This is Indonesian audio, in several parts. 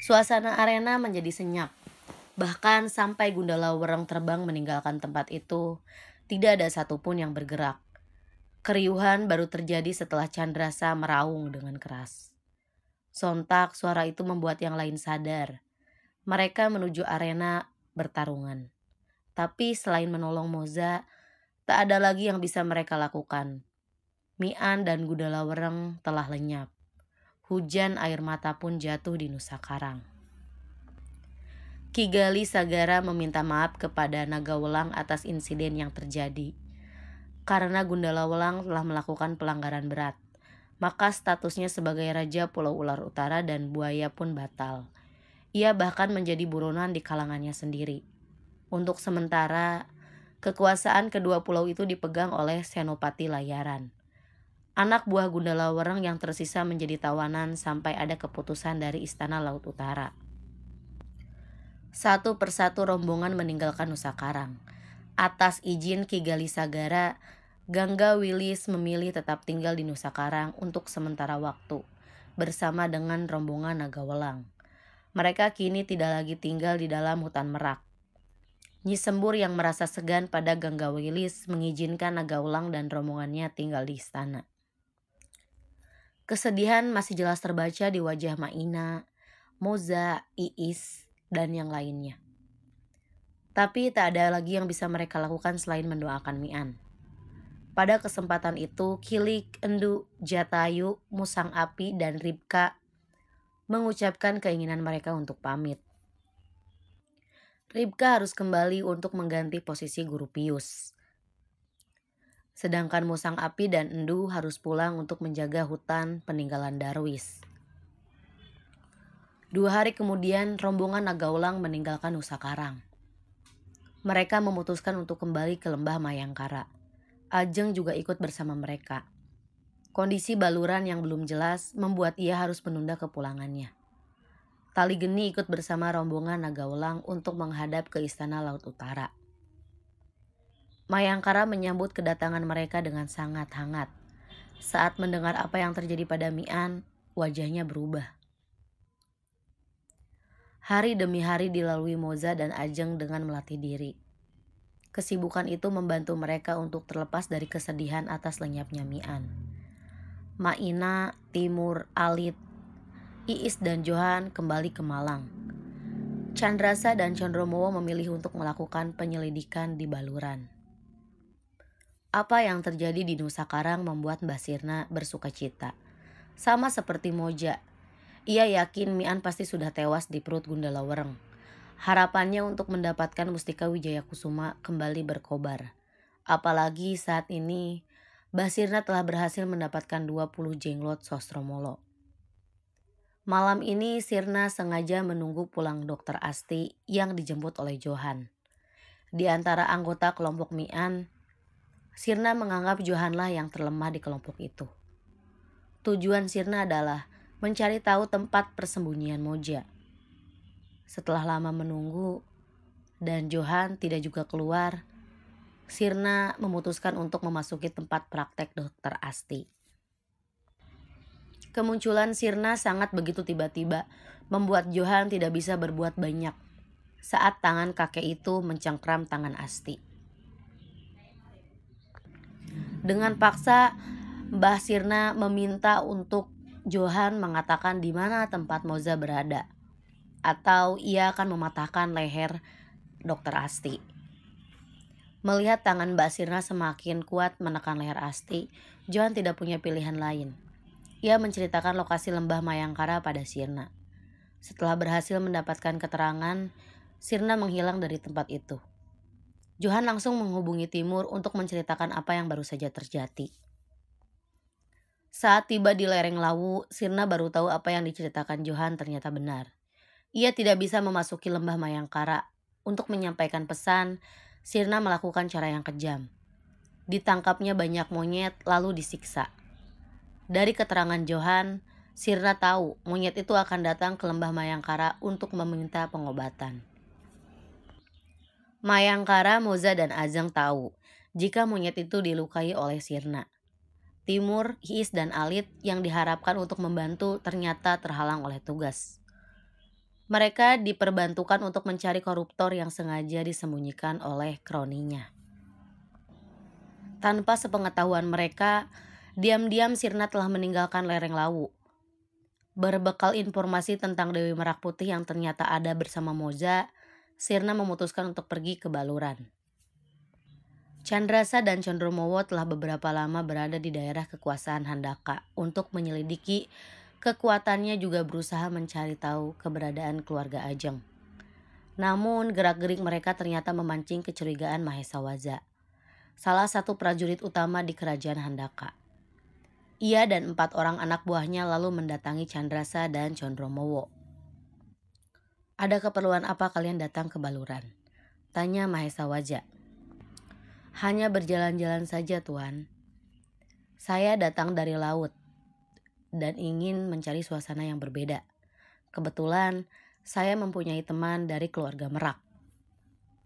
Suasana arena menjadi senyap. Bahkan sampai Gundala Wereng terbang meninggalkan tempat itu, tidak ada satupun yang bergerak. Keriuhan baru terjadi setelah Chandrasa meraung dengan keras. Sontak suara itu membuat yang lain sadar. Mereka menuju arena bertarungan. Tapi selain menolong Moza, tak ada lagi yang bisa mereka lakukan. Mian dan Gundala Wereng telah lenyap. Hujan air mata pun jatuh di Nusa Karang. Ki Gali Sagara meminta maaf kepada Naga Welang atas insiden yang terjadi. Karena Gundala Welang telah melakukan pelanggaran berat, maka statusnya sebagai Raja Pulau Ular Utara dan Buaya pun batal. Ia bahkan menjadi buronan di kalangannya sendiri. Untuk sementara, kekuasaan kedua pulau itu dipegang oleh Senopati Layaran. Anak buah Gundala Wereng yang tersisa menjadi tawanan sampai ada keputusan dari Istana Laut Utara. Satu persatu rombongan meninggalkan Nusa Karang. Atas izin Ki Gali Sagara, Gangga Wilis memilih tetap tinggal di Nusa Karang untuk sementara waktu, bersama dengan rombongan Naga Welang. Mereka kini tidak lagi tinggal di dalam hutan merak. Nyi Sembur yang merasa segan pada Gangga Wilis mengizinkan Naga Welang dan rombongannya tinggal di istana. Kesedihan masih jelas terbaca di wajah Maina, Moza, Iis, dan yang lainnya. Tapi tak ada lagi yang bisa mereka lakukan selain mendoakan Mian. Pada kesempatan itu, Kilik, Endu, Jatayu, Musang Api, dan Ribka mengucapkan keinginan mereka untuk pamit. Ribka harus kembali untuk mengganti posisi Guru Pius. Sedangkan Musang Api dan Endu harus pulang untuk menjaga hutan peninggalan Darwis. 2 hari kemudian, rombongan Naga Welang meninggalkan Nusa Karang. Mereka memutuskan untuk kembali ke lembah Mayangkara. Ajeng juga ikut bersama mereka. Kondisi Baluran yang belum jelas membuat ia harus menunda kepulangannya. Tali Geni ikut bersama rombongan Naga Welang untuk menghadap ke Istana Laut Utara. Mayangkara menyambut kedatangan mereka dengan sangat hangat. Saat mendengar apa yang terjadi pada Mian, wajahnya berubah. Hari demi hari dilalui Moza dan Ajeng dengan melatih diri. Kesibukan itu membantu mereka untuk terlepas dari kesedihan atas lenyapnya Mian. Maina, Timur, Alit, Iis dan Johan kembali ke Malang. Chandrasa dan Condromowo memilih untuk melakukan penyelidikan di Baluran. Apa yang terjadi di Nusa Karang membuat Mbak Sirna bersukacita. Sama seperti Moja, ia yakin Mian pasti sudah tewas di perut Gundala Wereng. Harapannya untuk mendapatkan Mustika Wijaya Kusuma kembali berkobar. Apalagi saat ini, Mbak Sirna telah berhasil mendapatkan 20 jenglot Sostromolo. Malam ini Sirna sengaja menunggu pulang Dr. Asti yang dijemput oleh Johan. Di antara anggota kelompok Mian, Sirna menganggap Johanlah yang terlemah di kelompok itu. Tujuan Sirna adalah mencari tahu tempat persembunyian Moja. Setelah lama menunggu dan Johan tidak juga keluar, Sirna memutuskan untuk memasuki tempat praktek Dr. Asti. Kemunculan Sirna sangat begitu tiba-tiba, membuat Johan tidak bisa berbuat banyak saat tangan kakek itu mencengkram tangan Asti. Dengan paksa, Mbah Sirna meminta untuk Johan mengatakan di mana tempat Moza berada, atau ia akan mematahkan leher Dr. Asti. Melihat tangan Mbak Sirna semakin kuat menekan leher Asti, Johan tidak punya pilihan lain. Ia menceritakan lokasi lembah Mayangkara pada Sirna. Setelah berhasil mendapatkan keterangan, Sirna menghilang dari tempat itu. Johan langsung menghubungi Timur untuk menceritakan apa yang baru saja terjadi. Saat tiba di lereng Lawu, Sirna baru tahu apa yang diceritakan Johan ternyata benar. Ia tidak bisa memasuki lembah Mayangkara. Untuk menyampaikan pesan, Sirna melakukan cara yang kejam. Ditangkapnya banyak monyet lalu disiksa. Dari keterangan Johan, Sirna tahu monyet itu akan datang ke lembah Mayangkara untuk meminta pengobatan. Mayangkara, Moza, dan Ajeng tahu jika monyet itu dilukai oleh Sirna. Timur, Iis, dan Alit yang diharapkan untuk membantu ternyata terhalang oleh tugas. Mereka diperbantukan untuk mencari koruptor yang sengaja disembunyikan oleh kroninya. Tanpa sepengetahuan mereka, diam-diam Sirna telah meninggalkan lereng Lawu. Berbekal informasi tentang Dewi Merak Putih yang ternyata ada bersama Moza, Sirna memutuskan untuk pergi ke Baluran. Candrasa dan Condromowo telah beberapa lama berada di daerah kekuasaan Handaka untuk menyelidiki kekuatannya, juga berusaha mencari tahu keberadaan keluarga Ajeng. Namun gerak-gerik mereka ternyata memancing kecurigaan Mahesa Waza, salah satu prajurit utama di kerajaan Handaka. Ia dan 4 orang anak buahnya lalu mendatangi Candrasa dan Condromowo. "Ada keperluan apa kalian datang ke Baluran?" tanya Mahesa Waja. "Hanya berjalan-jalan saja, Tuan. Saya datang dari laut dan ingin mencari suasana yang berbeda. Kebetulan saya mempunyai teman dari keluarga Merak,"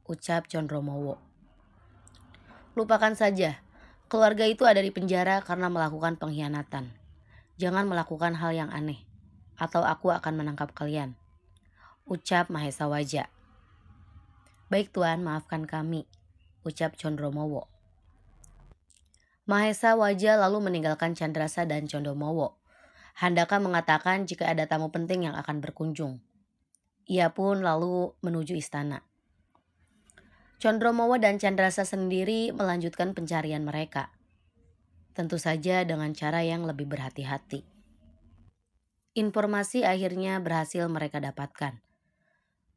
ucap Condromowo. "Lupakan saja. Keluarga itu ada di penjara karena melakukan pengkhianatan. Jangan melakukan hal yang aneh, atau aku akan menangkap kalian," ucap Mahesa Waja. "Baik Tuan, maafkan kami," ucap Condromowo. Mahesa Waja lalu meninggalkan Candrasa dan Condromowo. Handaka mengatakan jika ada tamu penting yang akan berkunjung. Ia pun lalu menuju istana. Condromowo dan Candrasa sendiri melanjutkan pencarian mereka. Tentu saja dengan cara yang lebih berhati-hati. Informasi akhirnya berhasil mereka dapatkan.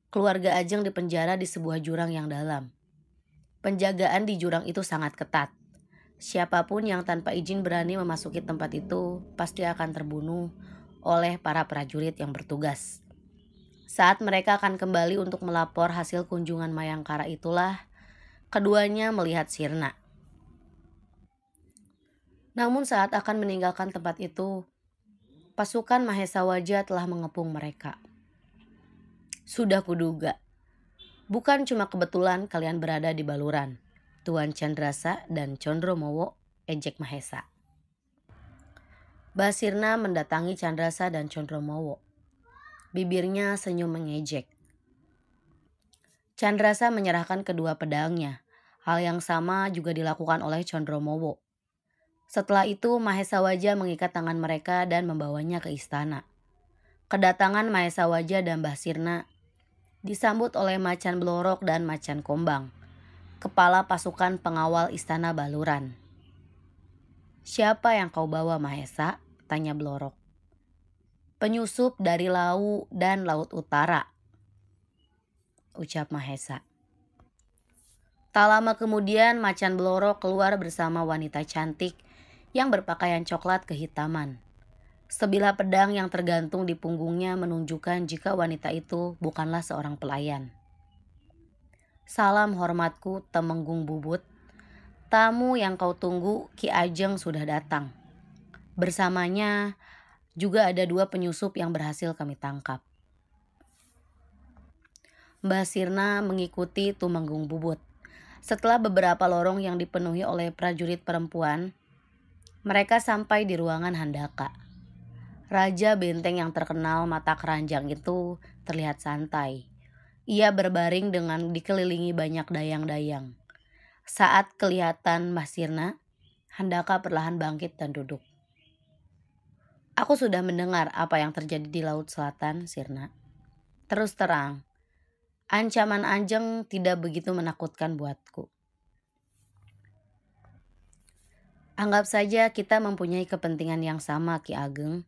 Keluarga Ajeng dipenjara di sebuah jurang yang dalam. Penjagaan di jurang itu sangat ketat. Siapapun yang tanpa izin berani memasuki tempat itu pasti akan terbunuh oleh para prajurit yang bertugas. Saat mereka akan kembali untuk melapor hasil kunjungan Mayangkara itulah keduanya melihat Sirna. Namun saat akan meninggalkan tempat itu, pasukan Mahesa Waja telah mengepung mereka. "Sudah kuduga. Bukan cuma kebetulan kalian berada di Baluran, Tuan Candrasa dan Condromowo," ejek Mahesa. Basirna mendatangi Candrasa dan Condromowo. Bibirnya senyum mengejek. Candrasa menyerahkan kedua pedangnya. Hal yang sama juga dilakukan oleh Condromowo. Setelah itu Mahesa Waja mengikat tangan mereka dan membawanya ke istana. Kedatangan Mahesa Waja dan Basirna disambut oleh Macan Blorok dan Macan Kombang, kepala pasukan pengawal istana Baluran. "Siapa yang kau bawa, Mahesa?" tanya Blorok. "Penyusup dari Lawu dan Laut Utara," ucap Mahesa. Tak lama kemudian Macan Blorok keluar bersama wanita cantik yang berpakaian coklat kehitaman. Sebilah pedang yang tergantung di punggungnya menunjukkan jika wanita itu bukanlah seorang pelayan. "Salam hormatku, Temenggung Bubut. Tamu yang kau tunggu, Ki Ajeng, sudah datang. Bersamanya juga ada 2 penyusup yang berhasil kami tangkap." Mbah Sirna mengikuti Tumenggung Bubut. Setelah beberapa lorong yang dipenuhi oleh prajurit perempuan, mereka sampai di ruangan Handaka. Raja benteng yang terkenal mata keranjang itu terlihat santai. Ia berbaring dengan dikelilingi banyak dayang-dayang. Saat kelihatan Mbah Sirna, Handaka perlahan bangkit dan duduk. "Aku sudah mendengar apa yang terjadi di Laut Selatan, Sirna. Terus terang, ancaman Ajeng tidak begitu menakutkan buatku. Anggap saja kita mempunyai kepentingan yang sama, Ki Ageng.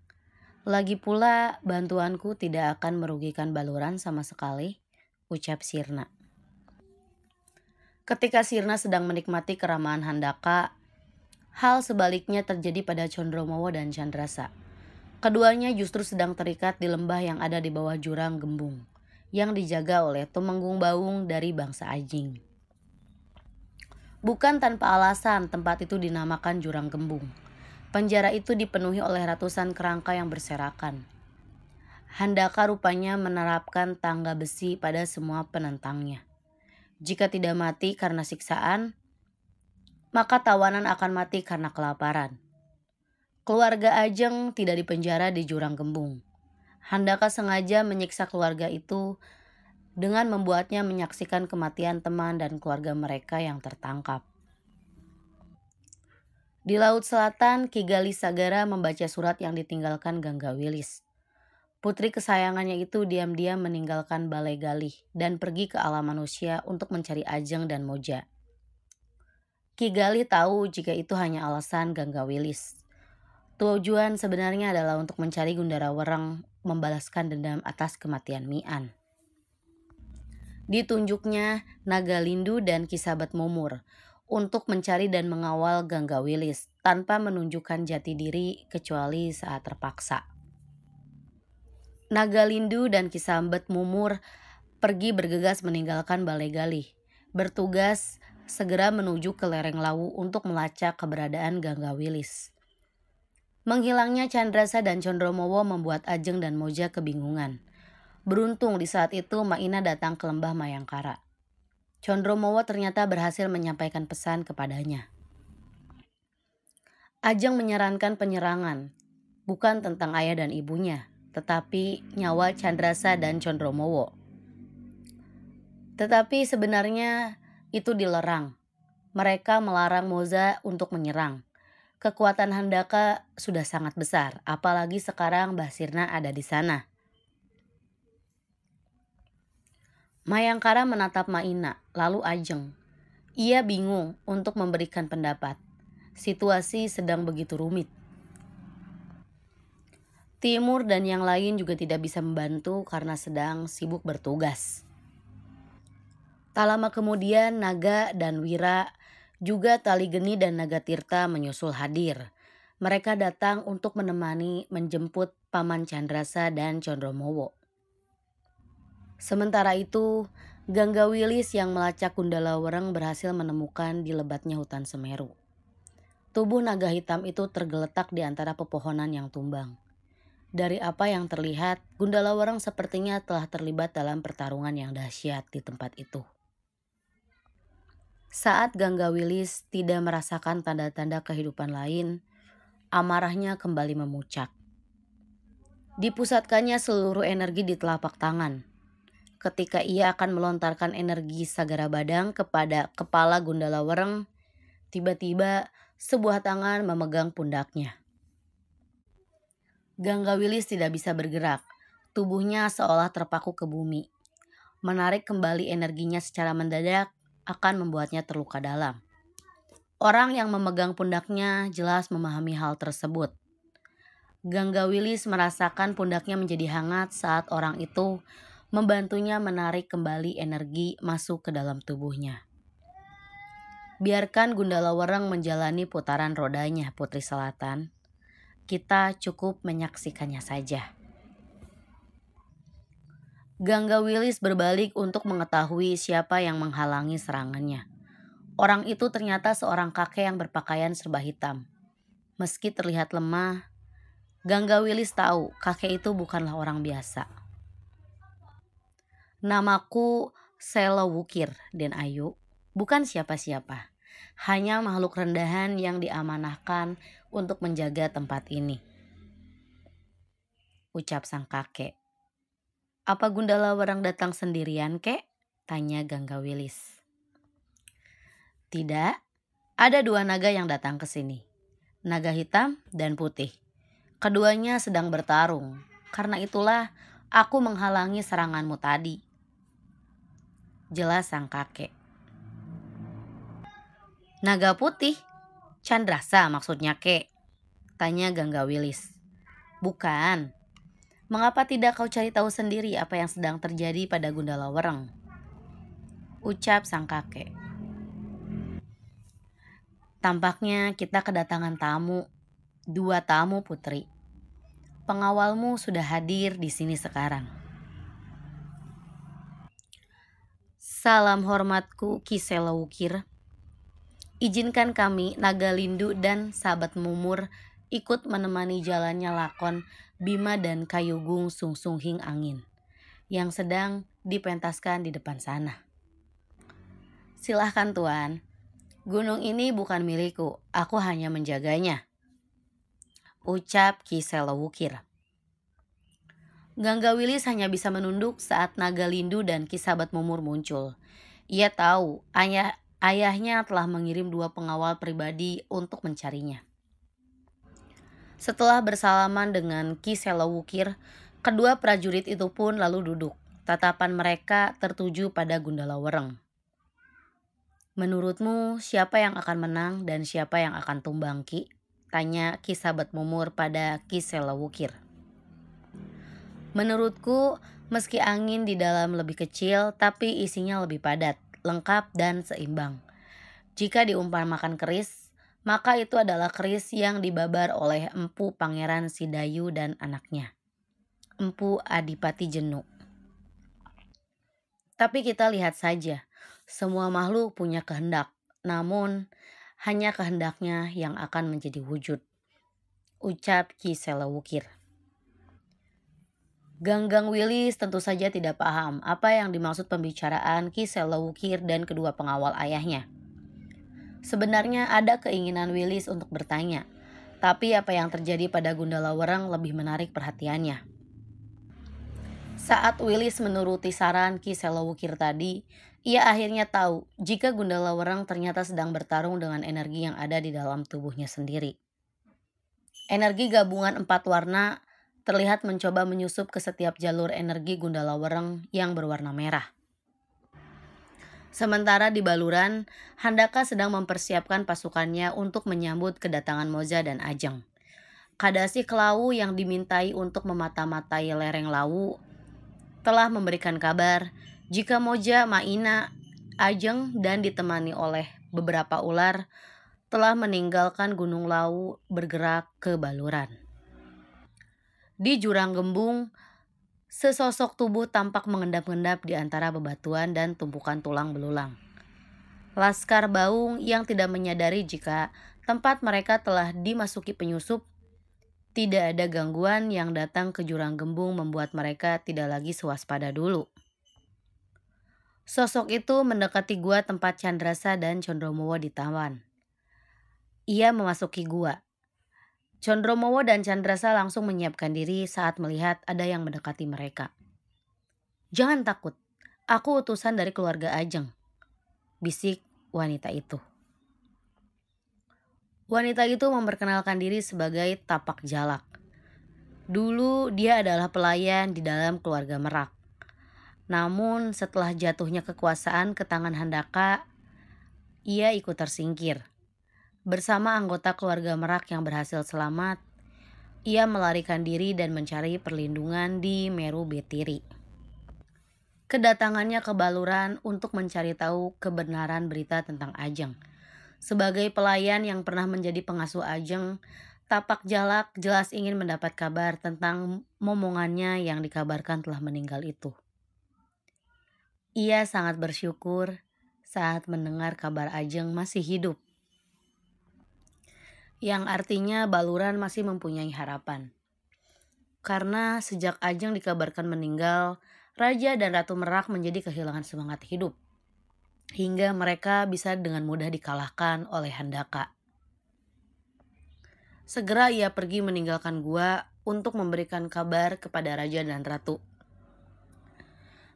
Lagi pula bantuanku tidak akan merugikan Baluran sama sekali," ucap Sirna. Ketika Sirna sedang menikmati keramahan Handaka, hal sebaliknya terjadi pada Condromowo dan Candrasa. Keduanya justru sedang terikat di lembah yang ada di bawah jurang Gembung, yang dijaga oleh Tumenggung Bawung dari bangsa Ajing. Bukan tanpa alasan tempat itu dinamakan Jurang Gembung. Penjara itu dipenuhi oleh ratusan kerangka yang berserakan. Handaka rupanya menerapkan tangga besi pada semua penentangnya. Jika tidak mati karena siksaan, maka tawanan akan mati karena kelaparan. Keluarga Ajeng tidak dipenjara di Jurang Gembung. Handaka sengaja menyiksa keluarga itu dengan membuatnya menyaksikan kematian teman dan keluarga mereka yang tertangkap. Di Laut Selatan, Ki Galih Sagara membaca surat yang ditinggalkan Gangga Wilis. Putri kesayangannya itu diam-diam meninggalkan Balai Galih dan pergi ke alam manusia untuk mencari Ajeng dan Moja. Ki Galih tahu jika itu hanya alasan Gangga Wilis. Tujuan sebenarnya adalah untuk mencari Gundarawereng membalaskan dendam atas kematian Mian. Ditunjuknya Nagalindu dan Ki Sabat Mumur untuk mencari dan mengawal Gangga Wilis tanpa menunjukkan jati diri kecuali saat terpaksa. Nagalindu dan Ki Sabat Mumur pergi bergegas meninggalkan Balai Galih, bertugas segera menuju ke lereng Lawu untuk melacak keberadaan Gangga Wilis. Menghilangnya Candrasa dan Condromowo membuat Ajeng dan Moja kebingungan. Beruntung di saat itu Maina datang ke lembah Mayangkara. Condromowo ternyata berhasil menyampaikan pesan kepadanya. Ajeng menyarankan penyerangan, bukan tentang ayah dan ibunya, tetapi nyawa Candrasa dan Condromowo. Tetapi sebenarnya itu dilarang. Mereka melarang Moza untuk menyerang. Kekuatan Handaka sudah sangat besar, apalagi sekarang Mbah Sirna ada di sana. Mayangkara menatap Maina, lalu Ajeng. Ia bingung untuk memberikan pendapat. Situasi sedang begitu rumit. Timur dan yang lain juga tidak bisa membantu karena sedang sibuk bertugas. Tak lama kemudian Naga dan Wira, juga Tali Geni dan Naga Tirta menyusul hadir. Mereka datang untuk menemani menjemput Paman Candrasa dan Condromowo. Sementara itu, Gangga Wilis yang melacak Gundalawereng berhasil menemukan di lebatnya hutan Semeru. Tubuh naga hitam itu tergeletak di antara pepohonan yang tumbang. Dari apa yang terlihat, Gundalawereng sepertinya telah terlibat dalam pertarungan yang dahsyat di tempat itu. Saat Gangga Wilis tidak merasakan tanda-tanda kehidupan lain, amarahnya kembali memuncak. Dipusatkannya seluruh energi di telapak tangan. Ketika ia akan melontarkan energi Sagara Badang kepada kepala Gundalawereng, tiba-tiba sebuah tangan memegang pundaknya. Gangga Wilis tidak bisa bergerak, tubuhnya seolah terpaku ke bumi. Menarik kembali energinya secara mendadak akan membuatnya terluka dalam. Orang yang memegang pundaknya jelas memahami hal tersebut. Gangga Wilis merasakan pundaknya menjadi hangat saat orang itu membantunya menarik kembali energi masuk ke dalam tubuhnya. Biarkan Gundalawereng menjalani putaran rodanya, Putri Selatan. Kita cukup menyaksikannya saja. Gangga Wilis berbalik untuk mengetahui siapa yang menghalangi serangannya. Orang itu ternyata seorang kakek yang berpakaian serba hitam. Meski terlihat lemah, Gangga Wilis tahu kakek itu bukanlah orang biasa. Namaku Selowukir, Den Ayu, bukan siapa-siapa. Hanya makhluk rendahan yang diamanahkan untuk menjaga tempat ini, ucap sang kakek. Apa Gundalawereng datang sendirian, kek? Tanya Gangga Wilis. Tidak, ada dua naga yang datang ke sini. Naga hitam dan putih. Keduanya sedang bertarung. Karena itulah aku menghalangi seranganmu tadi, jelas sang kakek. Naga putih? Candrasa maksudnya, kek? Tanya Gangga Wilis. Bukan. Mengapa tidak kau cari tahu sendiri apa yang sedang terjadi pada Gundalawereng? Ucap sang kakek. Tampaknya kita kedatangan tamu. 2 tamu, Putri. Pengawalmu sudah hadir di sini sekarang. Salam hormatku, Ki Selowukir. Izinkan kami, Nagalindu dan Sabat Mumur, ikut menemani jalannya lakon Bima dan Kayugung Sungsunghing Angin yang sedang dipentaskan di depan sana. Silahkan Tuan, gunung ini bukan milikku, aku hanya menjaganya, ucap Ki Selowukir. Gangga Wilis hanya bisa menunduk saat naga Lindu dan Ki Sabat Mumur muncul. Ia tahu ayahnya telah mengirim 2 pengawal pribadi untuk mencarinya. Setelah bersalaman dengan Ki Selowukir, kedua prajurit itu pun lalu duduk. Tatapan mereka tertuju pada Gundala Wereng. "Menurutmu siapa yang akan menang dan siapa yang akan tumbang, Ki?" tanya Ki Sabat Mumur pada Ki Selowukir. "Menurutku, meski angin di dalam lebih kecil, tapi isinya lebih padat, lengkap dan seimbang. Jika diumpamakan keris, maka itu adalah keris yang dibabar oleh Empu Pangeran Sidayu dan anaknya, Empu Adipati Jenu. Tapi kita lihat saja, semua makhluk punya kehendak, namun hanya kehendaknya yang akan menjadi wujud," ucap Ki Selowukir. Ganggang Wilis tentu saja tidak paham apa yang dimaksud pembicaraan Ki Selowukir dan kedua pengawal ayahnya. Sebenarnya ada keinginan Wilis untuk bertanya, tapi apa yang terjadi pada Gundala Wereng lebih menarik perhatiannya. Saat Wilis menuruti saran Ki Selowukir tadi, ia akhirnya tahu jika Gundala Wereng ternyata sedang bertarung dengan energi yang ada di dalam tubuhnya sendiri. Energi gabungan 4 warna terlihat mencoba menyusup ke setiap jalur energi Gundala Wereng yang berwarna merah. Sementara di Baluran, Handaka sedang mempersiapkan pasukannya untuk menyambut kedatangan Moza dan Ajeng. Kadasi Klawu yang dimintai untuk memata-matai lereng Lawu telah memberikan kabar jika Moja, Maina, Ajeng dan ditemani oleh beberapa ular telah meninggalkan Gunung Lawu bergerak ke Baluran. Di Jurang Gembung, sesosok tubuh tampak mengendap-endap di antara bebatuan dan tumpukan tulang belulang. Laskar Baung yang tidak menyadari jika tempat mereka telah dimasuki penyusup. Tidak ada gangguan yang datang ke Jurang Gembung membuat mereka tidak lagi swaspada dulu. Sosok itu mendekati gua tempat Candrasa dan Condromowo ditawan. Ia memasuki gua. Condromowo dan Candrasa langsung menyiapkan diri saat melihat ada yang mendekati mereka. "Jangan takut, aku utusan dari keluarga Ajeng," bisik wanita itu. Wanita itu memperkenalkan diri sebagai Tapak Jalak. Dulu dia adalah pelayan di dalam keluarga Merak. Namun setelah jatuhnya kekuasaan ke tangan Handaka, ia ikut tersingkir. Bersama anggota keluarga Merak yang berhasil selamat, ia melarikan diri dan mencari perlindungan di Meru Betiri. Kedatangannya ke Baluran untuk mencari tahu kebenaran berita tentang Ajeng. Sebagai pelayan yang pernah menjadi pengasuh Ajeng, Tapak Jalak jelas ingin mendapat kabar tentang momongannya yang dikabarkan telah meninggal itu. Ia sangat bersyukur saat mendengar kabar Ajeng masih hidup, yang artinya Baluran masih mempunyai harapan. Karena sejak Ajeng dikabarkan meninggal, Raja dan Ratu Merak menjadi kehilangan semangat hidup, hingga mereka bisa dengan mudah dikalahkan oleh Handaka. Segera ia pergi meninggalkan gua untuk memberikan kabar kepada Raja dan Ratu.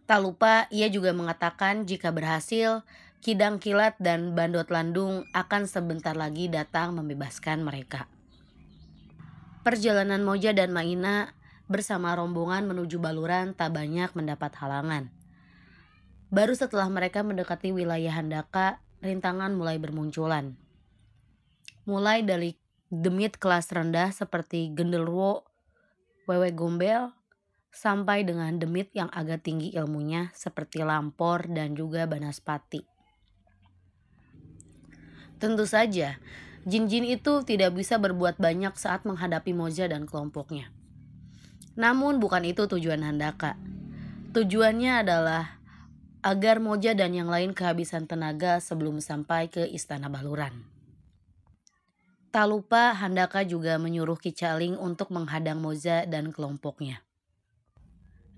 Tak lupa ia juga mengatakan jika berhasil, Kidang Kilat dan Bandot Landung akan sebentar lagi datang membebaskan mereka. Perjalanan Moja dan Maina bersama rombongan menuju Baluran tak banyak mendapat halangan. Baru setelah mereka mendekati wilayah Handaka, rintangan mulai bermunculan. Mulai dari demit kelas rendah seperti Gendelwo, Wewe Gombel, sampai dengan demit yang agak tinggi ilmunya seperti Lampor dan juga Banaspati. Tentu saja, jin-jin itu tidak bisa berbuat banyak saat menghadapi Moja dan kelompoknya. Namun bukan itu tujuan Handaka. Tujuannya adalah agar Moja dan yang lain kehabisan tenaga sebelum sampai ke Istana Baluran. Tak lupa Handaka juga menyuruh Ki Caling untuk menghadang Moja dan kelompoknya.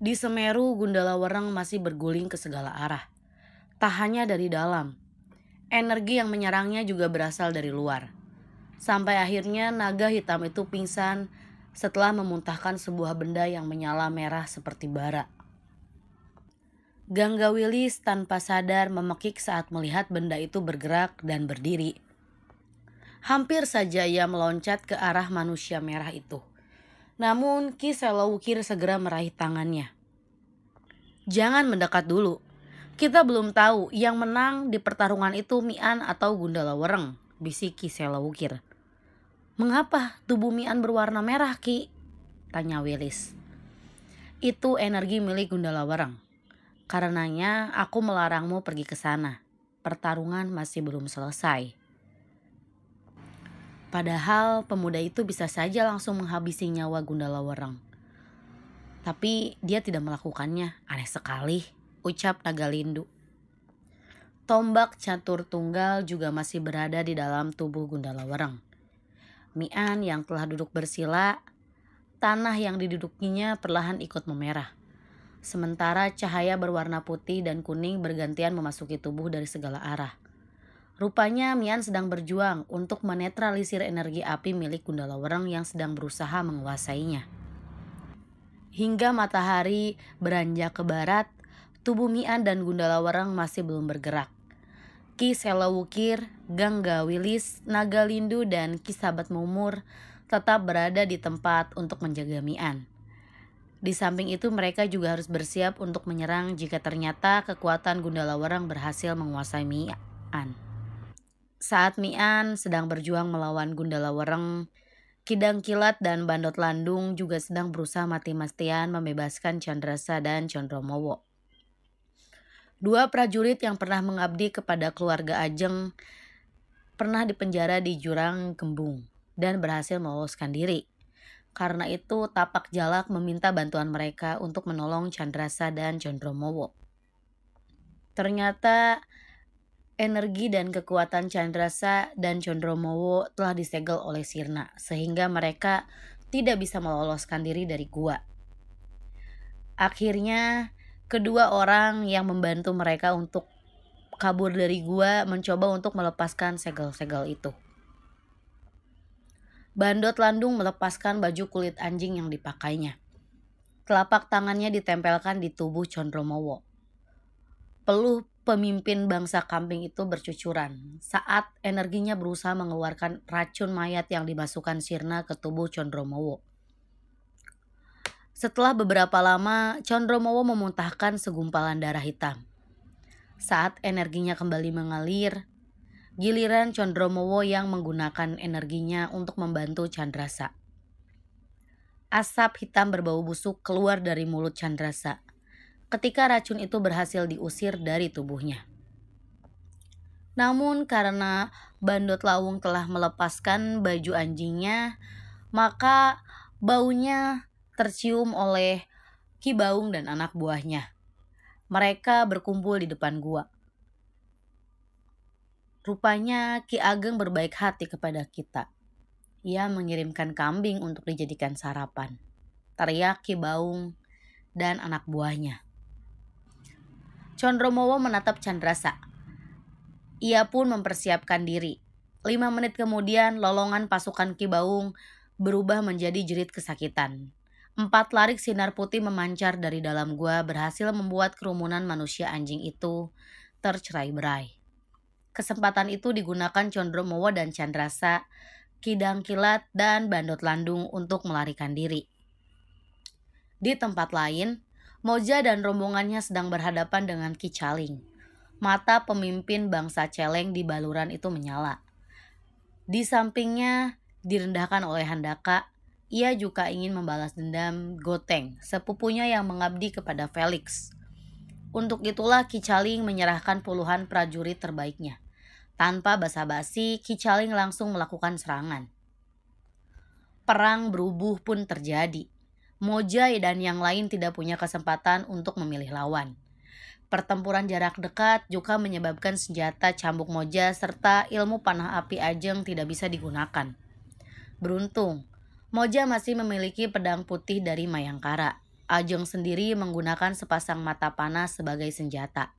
Di Semeru, Gundala Wereng masih berguling ke segala arah. Tak hanya dari dalam, energi yang menyerangnya juga berasal dari luar. Sampai akhirnya naga hitam itu pingsan setelah memuntahkan sebuah benda yang menyala merah seperti bara. Ganggawilis tanpa sadar memekik saat melihat benda itu bergerak dan berdiri. Hampir saja ia meloncat ke arah manusia merah itu. Namun Ki Selowukir segera meraih tangannya. "Jangan mendekat dulu. Kita belum tahu yang menang di pertarungan itu Mian atau Gundala Wereng," bisik Ki Selowukir. "Mengapa tubuh Mian berwarna merah, Ki?" tanya Wilis. "Itu energi milik Gundala Wereng. Karenanya aku melarangmu pergi ke sana. Pertarungan masih belum selesai." Padahal pemuda itu bisa saja langsung menghabisi nyawa Gundala Wereng. Tapi dia tidak melakukannya. Aneh sekali, ucap Nagalindu. Tombak catur tunggal juga masih berada di dalam tubuh Gundala Wereng. Mian yang telah duduk bersila, tanah yang didudukinya perlahan ikut memerah. Sementara cahaya berwarna putih dan kuning bergantian memasuki tubuh dari segala arah. Rupanya Mian sedang berjuang untuk menetralisir energi api milik Gundala Wereng yang sedang berusaha menguasainya. Hingga matahari beranjak ke barat, tubuh Mian dan Gundala Wereng masih belum bergerak. Ki Selowukir, Ganggawilis, Nagalindu, dan Ki Sabat Mumur tetap berada di tempat untuk menjaga Mian. Di samping itu mereka juga harus bersiap untuk menyerang jika ternyata kekuatan Gundala Wereng berhasil menguasai Mian. Saat Mian sedang berjuang melawan Gundala Wereng, Ki Dangkilat dan Bandot Landung juga sedang berusaha mati-matian membebaskan Candrasa dan Condromowo. Dua prajurit yang pernah mengabdi kepada keluarga Ajeng pernah dipenjara di Jurang Kembung dan berhasil meloloskan diri. Karena itu Tapak Jalak meminta bantuan mereka untuk menolong Candrasa dan Condromowo. Ternyata energi dan kekuatan Candrasa dan Condromowo telah disegel oleh Sirna sehingga mereka tidak bisa meloloskan diri dari gua. Akhirnya kedua orang yang membantu mereka untuk kabur dari gua mencoba untuk melepaskan segel-segel itu. Bandot Landung melepaskan baju kulit anjing yang dipakainya. Telapak tangannya ditempelkan di tubuh Condromowo. Peluh pemimpin bangsa kambing itu bercucuran saat energinya berusaha mengeluarkan racun mayat yang dimasukkan Sirna ke tubuh Condromowo. Setelah beberapa lama, Condromowo memuntahkan segumpalan darah hitam. Saat energinya kembali mengalir, giliran Condromowo yang menggunakan energinya untuk membantu Candrasa. Asap hitam berbau busuk keluar dari mulut Candrasa ketika racun itu berhasil diusir dari tubuhnya. Namun karena Bandot Lawung telah melepaskan baju anjingnya, maka baunya tercium oleh Ki Baung dan anak buahnya. Mereka berkumpul di depan gua. Rupanya Ki Ageng berbaik hati kepada kita. Ia mengirimkan kambing untuk dijadikan sarapan, teriak Ki Baung dan anak buahnya. Condromowo menatap Candrasa. Ia pun mempersiapkan diri. 5 menit kemudian lolongan pasukan Ki Baung berubah menjadi jerit kesakitan. 4 larik sinar putih memancar dari dalam gua berhasil membuat kerumunan manusia anjing itu tercerai-berai. Kesempatan itu digunakan Condromowo dan Candrasa, Ki Dangkilat dan Bandot Landung untuk melarikan diri. Di tempat lain, Moja dan rombongannya sedang berhadapan dengan Ki Caling. Mata pemimpin bangsa Celeng di baluran itu menyala. Di sampingnya direndahkan oleh Handaka, ia juga ingin membalas dendam Goteng, sepupunya yang mengabdi kepada Felix. Untuk itulah Ki Caling menyerahkan puluhan prajurit terbaiknya. Tanpa basa-basi, Ki Caling langsung melakukan serangan. Perang berubuh pun terjadi. Moja dan yang lain tidak punya kesempatan untuk memilih lawan. Pertempuran jarak dekat juga menyebabkan senjata cambuk Moja serta ilmu panah api Ajeng tidak bisa digunakan. Beruntung, Moja masih memiliki pedang putih dari Mayangkara. Ajeng sendiri menggunakan sepasang mata panah sebagai senjata.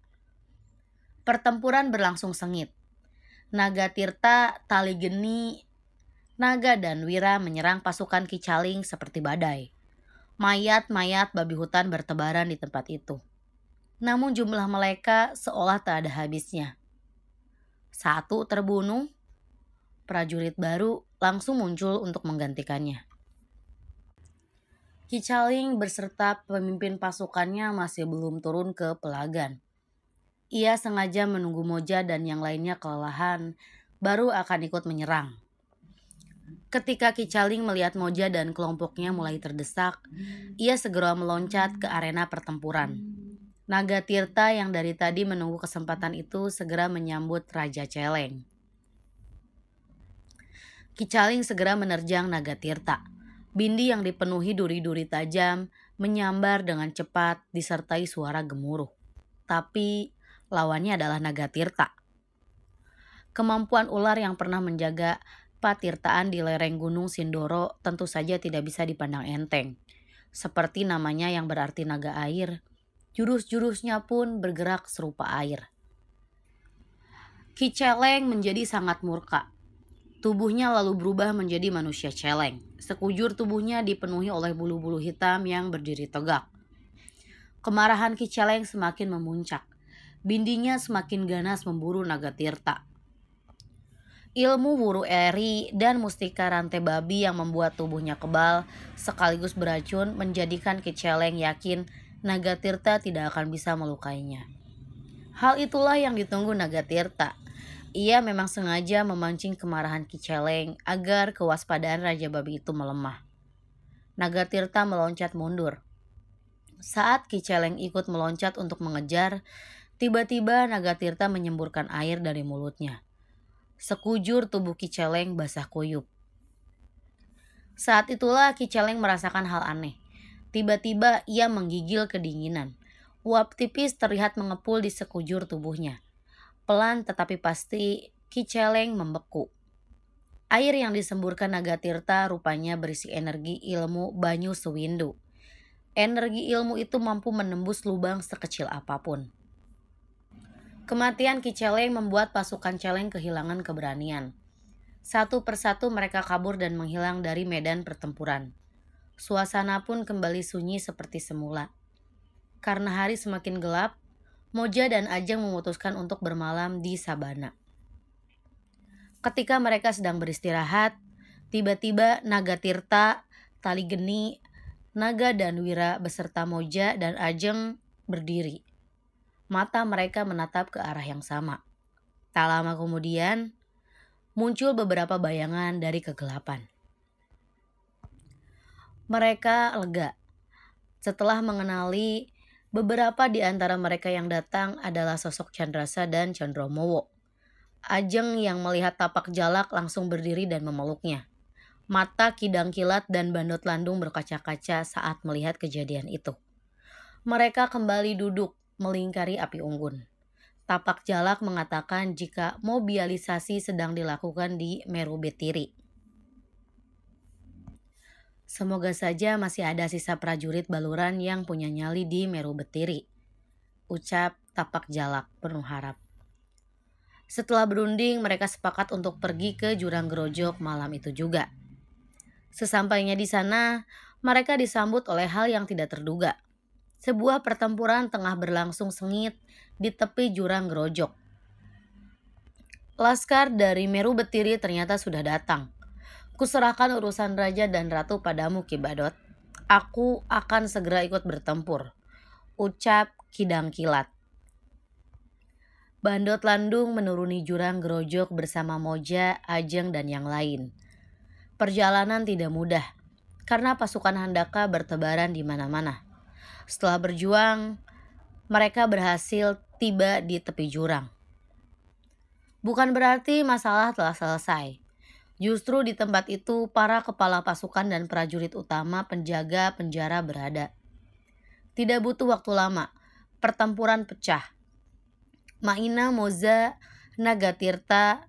Pertempuran berlangsung sengit. Naga Tirta, Tali Geni, Naga dan Wira menyerang pasukan Kicaling seperti badai. Mayat-mayat babi hutan bertebaran di tempat itu. Namun jumlah mereka seolah tak ada habisnya. Satu terbunuh, prajurit baru langsung muncul untuk menggantikannya. Kicaling beserta pemimpin pasukannya masih belum turun ke Pelagan. Ia sengaja menunggu Moja dan yang lainnya kelelahan, baru akan ikut menyerang. Ketika Kicaling melihat Moja dan kelompoknya mulai terdesak, ia segera meloncat ke arena pertempuran. Naga Tirta yang dari tadi menunggu kesempatan itu segera menyambut Raja Celeng. Kicaling segera menerjang Naga Tirta. Bindi yang dipenuhi duri-duri tajam menyambar dengan cepat disertai suara gemuruh. Tapi lawannya adalah Naga Tirta. Kemampuan ular yang pernah menjaga patirtaan di lereng Gunung Sindoro tentu saja tidak bisa dipandang enteng. Seperti namanya yang berarti naga air, jurus-jurusnya pun bergerak serupa air. Ki Celeng menjadi sangat murka. Tubuhnya lalu berubah menjadi manusia celeng. Sekujur tubuhnya dipenuhi oleh bulu-bulu hitam yang berdiri tegak. Kemarahan Ki Celeng semakin memuncak. Bindinya semakin ganas memburu Naga Tirta. Ilmu wuru eri dan mustika rantai babi yang membuat tubuhnya kebal sekaligus beracun menjadikan Ki Celeng yakin Naga Tirta tidak akan bisa melukainya. Hal itulah yang ditunggu Naga Tirta. Ia memang sengaja memancing kemarahan Ki Celeng agar kewaspadaan Raja Babi itu melemah. Naga Tirta meloncat mundur. Saat Ki Celeng ikut meloncat untuk mengejar, tiba-tiba Naga Tirta menyemburkan air dari mulutnya. Sekujur tubuh Ki Celeng basah kuyup. Saat itulah Ki Celeng merasakan hal aneh. Tiba-tiba ia menggigil kedinginan. Uap tipis terlihat mengepul di sekujur tubuhnya. Pelan tetapi pasti Ki Celeng membeku. Air yang disemburkan Naga Tirta rupanya berisi energi ilmu Banyu Sewindu. Energi ilmu itu mampu menembus lubang sekecil apapun. Kematian Ki Celeng membuat pasukan Celeng kehilangan keberanian. Satu persatu mereka kabur dan menghilang dari medan pertempuran. Suasana pun kembali sunyi seperti semula. Karena hari semakin gelap, Moja dan Ajeng memutuskan untuk bermalam di sabana. Ketika mereka sedang beristirahat, tiba-tiba Naga Tirta, Tali Geni, Naga dan Wira beserta Moja dan Ajeng berdiri. Mata mereka menatap ke arah yang sama. Tak lama kemudian, muncul beberapa bayangan dari kegelapan. Mereka lega. Setelah mengenali beberapa di antara mereka yang datang adalah sosok Candrasa dan Chandromowo. Ajeng yang melihat tapak Jalak langsung berdiri dan memeluknya. Mata Kidang Kilat dan Bandot Landung berkaca-kaca saat melihat kejadian itu. Mereka kembali duduk melingkari api unggun. Tapak Jalak mengatakan jika mobilisasi sedang dilakukan di Meru Betiri. Semoga saja masih ada sisa prajurit baluran yang punya nyali di Meru Betiri, ucap Tapak Jalak penuh harap. Setelah berunding, mereka sepakat untuk pergi ke Jurang Gerojok malam itu juga. Sesampainya di sana, mereka disambut oleh hal yang tidak terduga. Sebuah pertempuran tengah berlangsung sengit di tepi Jurang Gerojok. Laskar dari Meru Betiri ternyata sudah datang. Kuserahkan urusan raja dan ratu padamu, Ki Badot. Aku akan segera ikut bertempur, ucap Kidang Kilat. Bandot Landung menuruni Jurang Gerojok bersama Moja, Ajeng, dan yang lain. Perjalanan tidak mudah, karena pasukan Handaka bertebaran di mana-mana. Setelah berjuang, mereka berhasil tiba di tepi jurang. Bukan berarti masalah telah selesai. Justru di tempat itu para kepala pasukan dan prajurit utama penjaga penjara berada. Tidak butuh waktu lama, pertempuran pecah. Maina, Moza, Naga Tirta,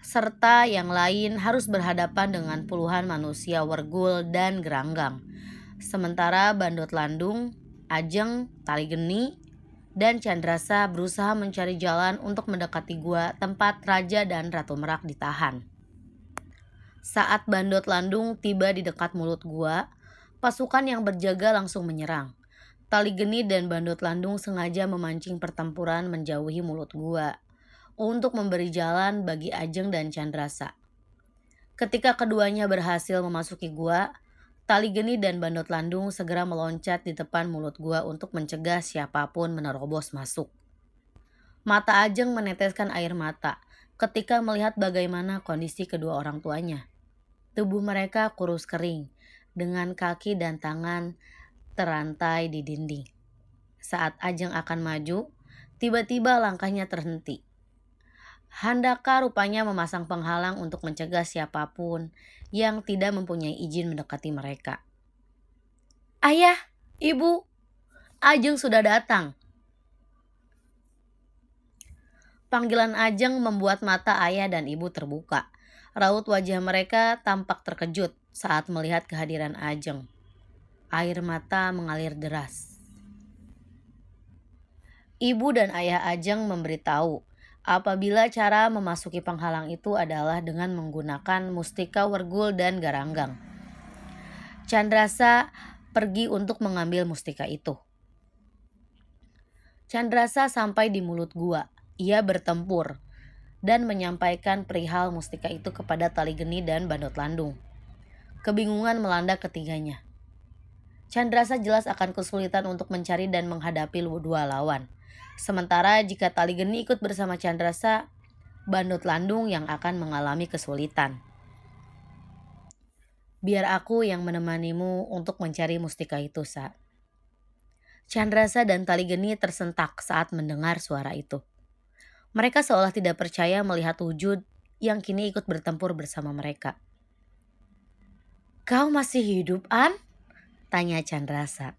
serta yang lain harus berhadapan dengan puluhan manusia Wergul dan Geranggang. Sementara Bandot Landung, Ajeng, Tali Geni, dan Candrasa berusaha mencari jalan untuk mendekati gua tempat Raja dan Ratu Merak ditahan. Saat Bandot Landung tiba di dekat mulut gua, pasukan yang berjaga langsung menyerang. Tali Geni dan Bandot Landung sengaja memancing pertempuran menjauhi mulut gua untuk memberi jalan bagi Ajeng dan Candrasa. Ketika keduanya berhasil memasuki gua, Tali Geni dan Bandot Landung segera meloncat di depan mulut gua untuk mencegah siapapun menerobos masuk. Mata Ajeng meneteskan air mata ketika melihat bagaimana kondisi kedua orang tuanya. Tubuh mereka kurus kering, dengan kaki dan tangan terantai di dinding. Saat Ajeng akan maju, tiba-tiba langkahnya terhenti. Handaka rupanya memasang penghalang untuk mencegah siapapun yang tidak mempunyai izin mendekati mereka. "Ayah, Ibu, Ajeng sudah datang." Panggilan Ajeng membuat mata ayah dan ibu terbuka. Raut wajah mereka tampak terkejut saat melihat kehadiran Ajeng. Air mata mengalir deras. Ibu dan ayah Ajeng memberitahu apabila cara memasuki penghalang itu adalah dengan menggunakan mustika wergul dan garanggang. Candrasa pergi untuk mengambil mustika itu. Candrasa sampai di mulut gua. Ia bertempur dan menyampaikan perihal mustika itu kepada Tali Geni dan Bandot Landung. Kebingungan melanda ketiganya. Candrasa jelas akan kesulitan untuk mencari dan menghadapi dua lawan. Sementara jika Tali Geni ikut bersama Candrasa, Bandot Landung yang akan mengalami kesulitan. "Biar aku yang menemanimu untuk mencari mustika itu, Sa." Candrasa dan Tali Geni tersentak saat mendengar suara itu. Mereka seolah tidak percaya melihat wujud yang kini ikut bertempur bersama mereka. "Kau masih hidup, An?" tanya Candrasa.